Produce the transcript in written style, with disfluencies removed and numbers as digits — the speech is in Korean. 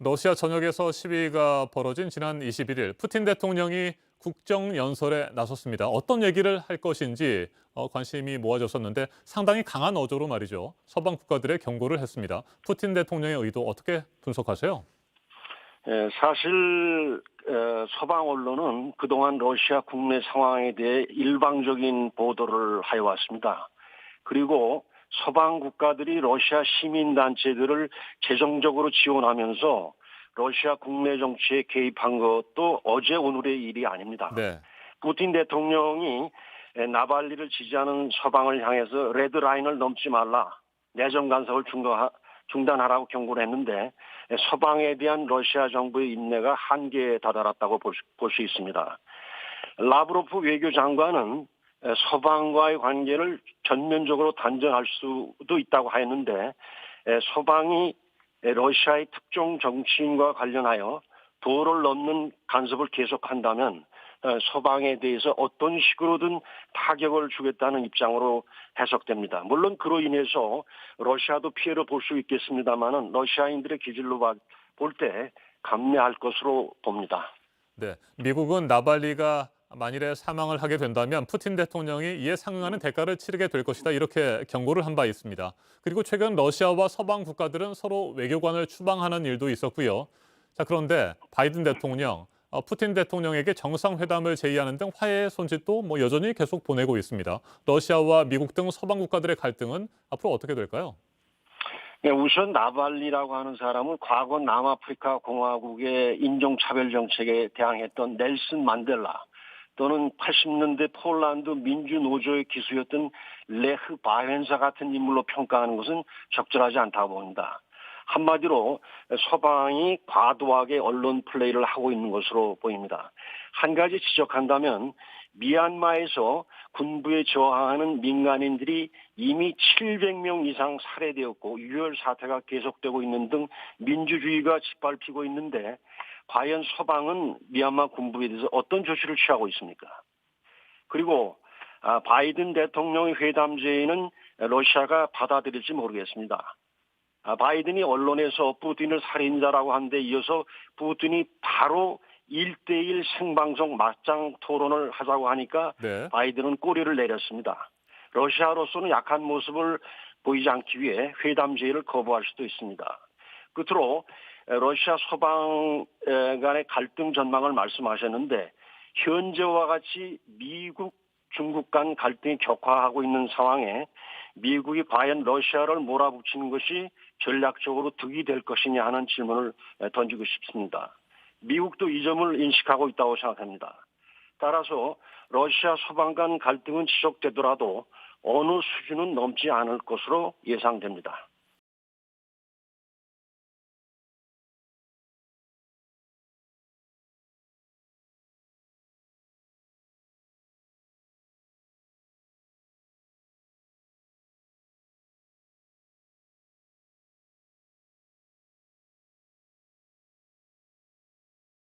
러시아 전역에서 시위가 벌어진 지난 21일 푸틴 대통령이 국정연설에 나섰습니다. 어떤 얘기를 할 것인지 관심이 모아졌었는데 상당히 강한 어조로 말이죠. 서방 국가들의 경고를 했습니다. 푸틴 대통령의 의도 어떻게 분석하세요? 사실 서방 언론은 그동안 러시아 국내 상황에 대해 일방적인 보도를 하여왔습니다. 그리고 서방 국가들이 러시아 시민단체들을 재정적으로 지원하면서 러시아 국내 정치에 개입한 것도 어제 오늘의 일이 아닙니다. 네. 푸틴 대통령이 나발리를 지지하는 서방을 향해서 레드라인을 넘지 말라, 내정 간섭을 중단하라고 경고를 했는데 서방에 대한 러시아 정부의 인내가 한계에 다다랐다고 볼 수 있습니다. 라브로프 외교장관은 서방과의 관계를 전면적으로 단절할 수도 있다고 하였는데 서방이 러시아의 특정 정치인과 관련하여 도를 넘는 간섭을 계속한다면 서방에 대해서 어떤 식으로든 타격을 주겠다는 입장으로 해석됩니다. 물론 그로 인해서 러시아도 피해를 볼 수 있겠습니다만은 러시아인들의 기질로 볼 때 감내할 것으로 봅니다. 네. 미국은 나발리가 만일에 사망을 하게 된다면 푸틴 대통령이 이에 상응하는 대가를 치르게 될 것이다. 이렇게 경고를 한 바 있습니다. 그리고 최근 러시아와 서방 국가들은 서로 외교관을 추방하는 일도 있었고요. 자, 그런데 바이든 대통령, 푸틴 대통령에게 정상회담을 제의하는 등 화해의 손짓도 여전히 계속 보내고 있습니다. 러시아와 미국 등 서방 국가들의 갈등은 앞으로 어떻게 될까요? 네, 우선 나발리라고 하는 사람은 과거 남아프리카 공화국의 인종차별 정책에 대항했던 넬슨 만델라 또는 80년대 폴란드 민주노조의 기수였던 레흐 바헨사 같은 인물로 평가하는 것은 적절하지 않다고 봅니다. 한마디로 서방이 과도하게 언론 플레이를 하고 있는 것으로 보입니다. 한 가지 지적한다면 미얀마에서 군부에 저항하는 민간인들이 이미 700명 이상 살해되었고 유혈 사태가 계속되고 있는 등 민주주의가 짓밟히고 있는데 과연 서방은 미얀마 군부에 대해서 어떤 조치를 취하고 있습니까? 그리고 바이든 대통령의 회담 제의는 러시아가 받아들일지 모르겠습니다. 바이든이 언론에서 푸틴을 살인자라고 한 데 이어서 푸틴이 바로 1대1 생방송 맞짱 토론을 하자고 하니까 네. 바이든은 꼬리를 내렸습니다. 러시아로서는 약한 모습을 보이지 않기 위해 회담 제의를 거부할 수도 있습니다. 끝으로 러시아 서방 간의 갈등 전망을 말씀하셨는데 현재와 같이 미국, 중국 간 갈등이 격화하고 있는 상황에 미국이 과연 러시아를 몰아붙이는 것이 전략적으로 득이 될 것이냐 하는 질문을 던지고 싶습니다. 미국도 이 점을 인식하고 있다고 생각합니다. 따라서 러시아 서방 간 갈등은 지속되더라도 어느 수준은 넘지 않을 것으로 예상됩니다.